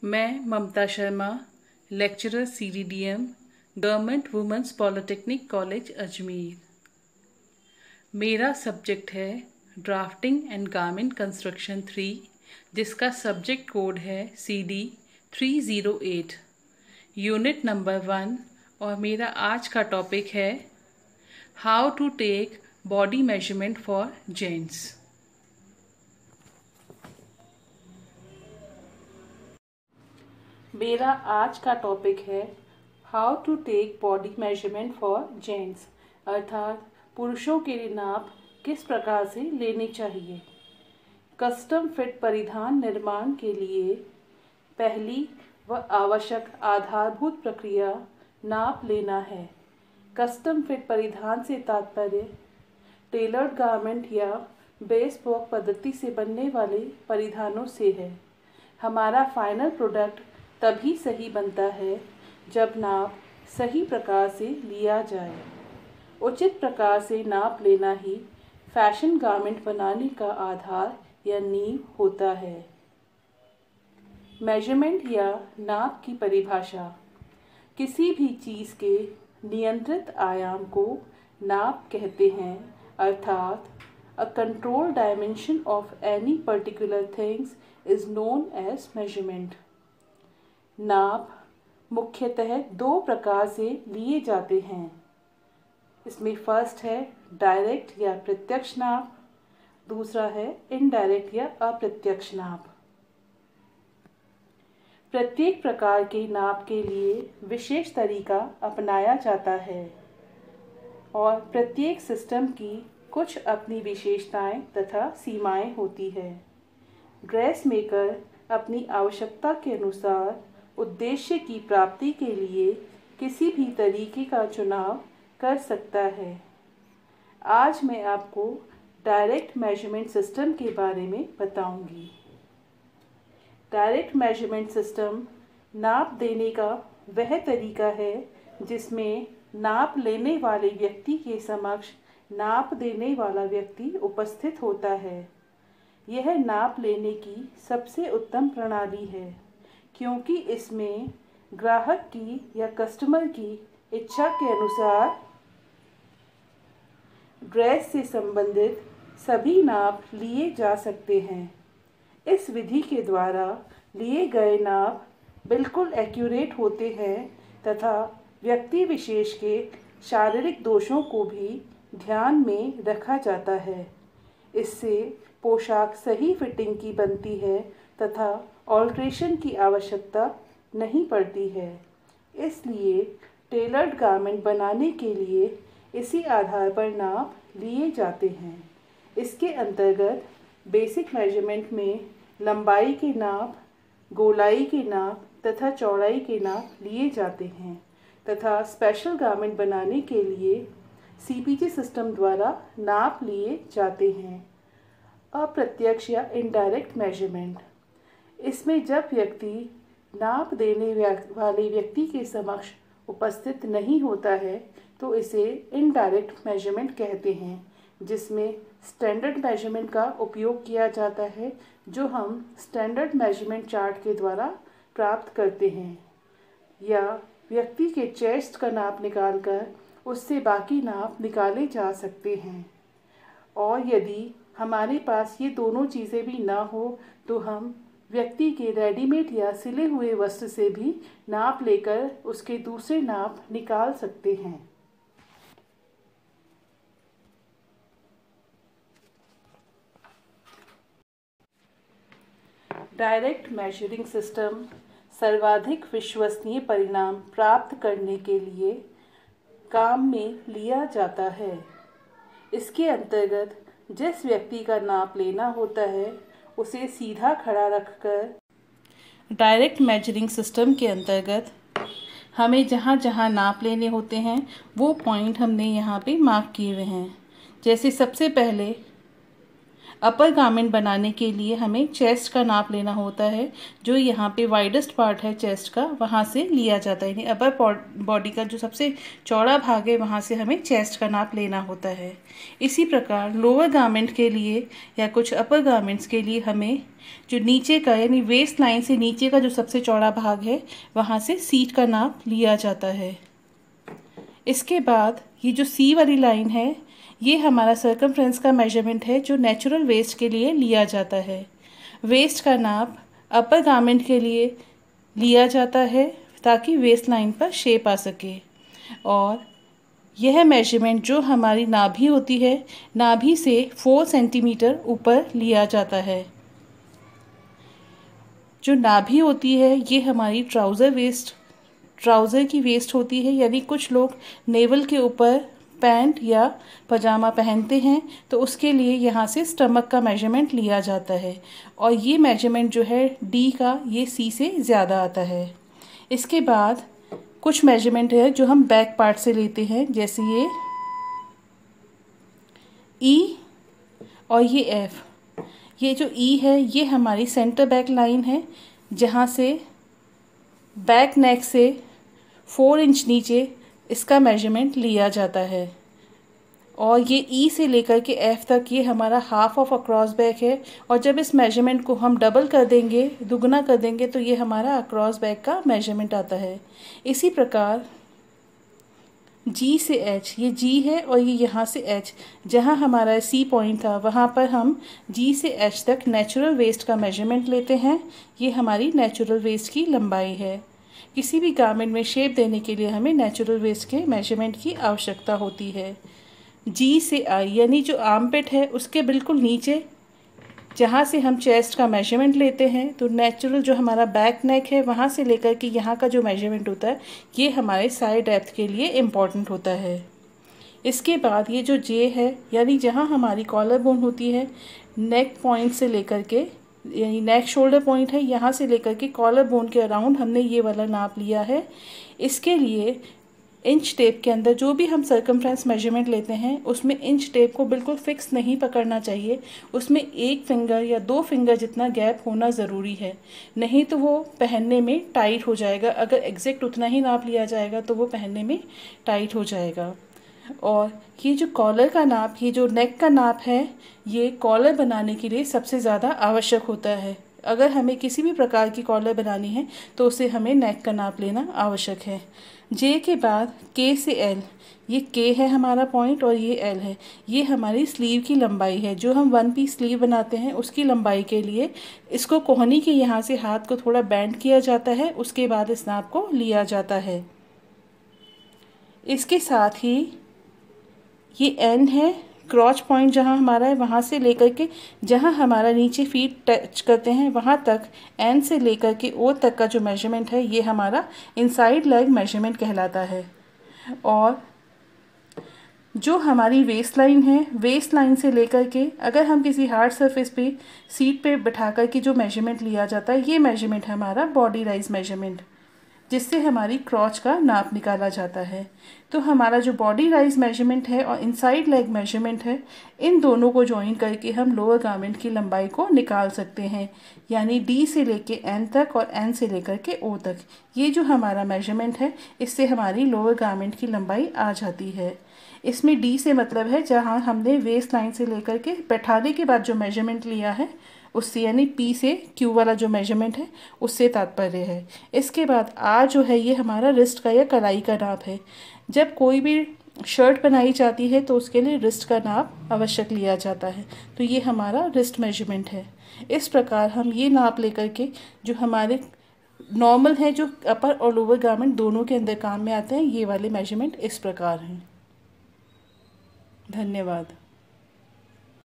मैं Mamta Sharma, lecturer CDDM, government women's polytechnic college Ajmer. मेरा subject है ड्राफ्टिंग एंड गारमेंट कंस्ट्रक्शन 3, जिसका सब्जेक्ट कोड है CD 308, यूनिट नंबर 1। और मेरा आज का टॉपिक है how to take body measurement for gents. मेरा आज का टॉपिक है how to take body measurement for gents, अर्थात पुरुषों के लिए नाप किस प्रकार से लेनी चाहिए। कस्टम फिट परिधान निर्माण के लिए पहली व आवश्यक आधारभूत प्रक्रिया नाप लेना है। कस्टम फिट परिधान से तात्पर्य टेलर्ड गारमेंट या बेस्पोक पद्धति से बनने वाले परिधानों से है। हमारा फाइनल प्रोडक्ट तभी सही बनता है जब नाप सही प्रकार से लिया जाए। उचित प्रकार से नाप लेना ही फैशन गारमेंट बनाने का आधार या नींव होता है। मेजरमेंट या नाप की परिभाषा किसी भी चीज़ के नियंत्रित आयाम को नाप कहते हैं, अर्थात a control dimension of any particular things is known as measurement. नाप मुख्यतः दो प्रकार से लिए जाते हैं। इसमें फर्स्ट है डायरेक्ट या प्रत्यक्ष नाप, दूसरा है इनडायरेक्ट या अप्रत्यक्ष नाप। प्रत्येक प्रकार के नाप के लिए विशेष तरीका अपनाया जाता है और प्रत्येक सिस्टम की कुछ अपनी विशेषताएं तथा सीमाएं होती है। ड्रेस मेकर अपनी आवश्यकता के अनुसार उद्देश्य की प्राप्ति के लिए किसी भी तरीके का चुनाव कर सकता है। आज मैं आपको डायरेक्ट मेजरमेंट सिस्टम के बारे में बताऊंगी। डायरेक्ट मेजरमेंट सिस्टम नाप देने का वह तरीका है जिसमें नाप लेने वाले व्यक्ति के समक्ष नाप देने वाला व्यक्ति उपस्थित होता है। यह नाप लेने की सबसे उत्तम प्रणाली है क्योंकि इसमें ग्राहक की या कस्टमर की इच्छा के अनुसार ड्रेस से संबंधित सभी नाप लिए जा सकते हैं। इस विधि के द्वारा लिए गए नाप बिल्कुल एक्यूरेट होते हैं तथा व्यक्ति विशेष के शारीरिक दोषों को भी ध्यान में रखा जाता है। इससे पोशाक सही फिटिंग की बनती है तथा ऑल्ट्रेशन की आवश्यकता नहीं पड़ती है। इसलिए टेलर्ड गारमेंट बनाने के लिए इसी आधार पर नाप लिए जाते हैं। इसके अंतर्गत बेसिक मेजरमेंट में लंबाई के नाप, गोलाई के नाप तथा चौड़ाई के नाप लिए जाते हैं तथा स्पेशल गारमेंट बनाने के लिए CPG सिस्टम द्वारा नाप लिए जाते हैं। अप्रत्यक्ष या इनडायरेक्ट मेजरमेंट, इसमें जब व्यक्ति नाप देने वाले व्यक्ति के समक्ष उपस्थित नहीं होता है तो इसे इनडायरेक्ट मेजरमेंट कहते हैं, जिसमें स्टैंडर्ड मेजरमेंट का उपयोग किया जाता है जो हम स्टैंडर्ड मेजरमेंट चार्ट के द्वारा प्राप्त करते हैं, या व्यक्ति के चेस्ट का नाप निकालकर उससे बाकी नाप निकाले जा सकते हैं। और यदि हमारे पास ये दोनों चीज़ें भी ना हो तो हम व्यक्ति के रेडीमेड या सिले हुए वस्त्र से भी नाप लेकर उसके दूसरे नाप निकाल सकते हैं। डायरेक्ट मेजरिंग सिस्टम सर्वाधिक विश्वसनीय परिणाम प्राप्त करने के लिए काम में लिया जाता है। इसके अंतर्गत जिस व्यक्ति का नाप लेना होता है उसे सीधा खड़ा रखकर डायरेक्ट मेजरिंग सिस्टम के अंतर्गत हमें जहाँ जहाँ नाप लेने होते हैं वो पॉइंट हमने यहाँ पे मार्क किए हुए हैं। जैसे सबसे पहले अपर गारमेंट बनाने के लिए हमें चेस्ट का नाप लेना होता है, जो यहाँ पे वाइडेस्ट पार्ट है चेस्ट का, वहाँ से लिया जाता है। यानी अपर बॉडी का जो सबसे चौड़ा भाग है वहाँ से हमें चेस्ट का नाप लेना होता है। इसी प्रकार लोअर गारमेंट के लिए या कुछ अपर गारमेंट्स के लिए हमें जो नीचे का यानी वेस्ट लाइन से नीचे का जो सबसे चौड़ा भाग है वहाँ से सीट का नाप लिया जाता है। इसके बाद ये जो सी वाली लाइन है ये हमारा सर्कमफ्रेंस का मेजरमेंट है, जो नेचुरल वेस्ट के लिए लिया जाता है। वेस्ट का नाप अपर गारमेंट के लिए लिया जाता है ताकि वेस्ट लाइन पर शेप आ सके। और यह मेजरमेंट जो हमारी नाभि होती है, नाभि से 4 सेंटीमीटर ऊपर लिया जाता है। जो नाभि होती है ये हमारी ट्राउज़र की वेस्ट होती है, यानी कुछ लोग नेवल के ऊपर पैंट या पजामा पहनते हैं तो उसके लिए यहाँ से स्टमक का मेजरमेंट लिया जाता है। और ये मेजरमेंट जो है डी का, ये सी से ज़्यादा आता है। इसके बाद कुछ मेजरमेंट है जो हम बैक पार्ट से लेते हैं, जैसे ये ई और ये एफ। ये जो ई है ये हमारी सेंटर बैक लाइन है, जहाँ से बैक नेक से 4 इंच नीचे इसका मेजरमेंट लिया जाता है। और ये ई से लेकर के एफ तक ये हमारा हाफ ऑफ अक्रॉस बैक है। और जब इस मेजरमेंट को हम डबल कर देंगे, दुगना कर देंगे, तो ये हमारा अक्रॉस बैक का मेजरमेंट आता है। इसी प्रकार जी से एच, ये जी है और ये यहाँ से एच, जहाँ हमारा सी पॉइंट था वहाँ पर हम जी से एच तक नेचुरल वेस्ट का मेजरमेंट लेते हैं। ये हमारी नेचुरल वेस्ट की लंबाई है। किसी भी गारमेंट में शेप देने के लिए हमें नेचुरल वेस्ट के मेजरमेंट की आवश्यकता होती है। जी से आई यानी जो आर्मपिट है उसके बिल्कुल नीचे जहाँ से हम चेस्ट का मेजरमेंट लेते हैं, तो नेचुरल जो हमारा बैक नेक है वहाँ से लेकर के यहाँ का जो मेजरमेंट होता है ये हमारे साइड डेप्थ के लिए इम्पॉर्टेंट होता है। इसके बाद ये जो जे है यानी जहाँ हमारी कॉलर बोन होती है, नेक पॉइंट से लेकर के यानी नेक शोल्डर पॉइंट है, यहाँ से लेकर के कॉलर बोन के अराउंड हमने ये वाला नाप लिया है। इसके लिए इंच टेप के अंदर जो भी हम सर्कमफ्रेंस मेजरमेंट लेते हैं उसमें इंच टेप को बिल्कुल फिक्स नहीं पकड़ना चाहिए। उसमें 1 फिंगर या 2 फिंगर जितना गैप होना ज़रूरी है, नहीं तो वो पहनने में टाइट हो जाएगा। अगर एग्जैक्ट उतना ही नाप लिया जाएगा तो वो पहनने में टाइट हो जाएगा। और ये जो कॉलर का नाप, ये जो नेक का नाप है, ये कॉलर बनाने के लिए सबसे ज़्यादा आवश्यक होता है। अगर हमें किसी भी प्रकार की कॉलर बनानी है तो उसे हमें नेक का नाप लेना आवश्यक है। जे के बाद के से एल, ये के है हमारा पॉइंट और ये एल है, ये हमारी स्लीव की लंबाई है। जो हम 1 पीस स्लीव बनाते हैं उसकी लंबाई के लिए इसको कोहनी के यहाँ से हाथ को थोड़ा बेंड किया जाता है, उसके बाद इस नाप को लिया जाता है। इसके साथ ही ये एन है, क्रॉच पॉइंट जहाँ हमारा है वहाँ से लेकर के जहाँ हमारा नीचे फीट टच करते हैं वहाँ तक एन से लेकर के ओ तक का जो मेजरमेंट है ये हमारा इनसाइड लेग मेजरमेंट कहलाता है। और जो हमारी वेस्ट लाइन है, वेस्ट लाइन से लेकर के अगर हम किसी हार्ड सरफेस पे सीट पे बिठा कर के जो मेजरमेंट लिया जाता है, ये मेजरमेंट है हमारा बॉडी राइज मेजरमेंट, जिससे हमारी क्रॉच का नाप निकाला जाता है। तो हमारा जो बॉडी राइज मेजरमेंट है और इनसाइड लेग मेजरमेंट है, इन दोनों को ज्वाइन करके हम लोअर गारमेंट की लंबाई को निकाल सकते हैं। यानी डी से लेके एन तक और एन से लेकर के ओ तक, ये जो हमारा मेजरमेंट है इससे हमारी लोअर गारमेंट की लंबाई आ जाती है। इसमें डी से मतलब है जहाँ हमने वेस्ट लाइन से लेकर के बैठाने के बाद जो मेजरमेंट लिया है उससे, यानी पी से क्यू वाला जो मेजरमेंट है उससे तात्पर्य है। इसके बाद आर जो है ये हमारा रिस्ट का या कलाई का नाप है। जब कोई भी शर्ट बनाई जाती है तो उसके लिए रिस्ट का नाप आवश्यक लिया जाता है, तो ये हमारा रिस्ट मेजरमेंट है। इस प्रकार हम ये नाप लेकर के जो हमारे नॉर्मल है, जो अपर और लोअर गारमेंट दोनों के अंदर काम में आते हैं, ये वाले मेजरमेंट इस प्रकार हैं। धन्यवाद।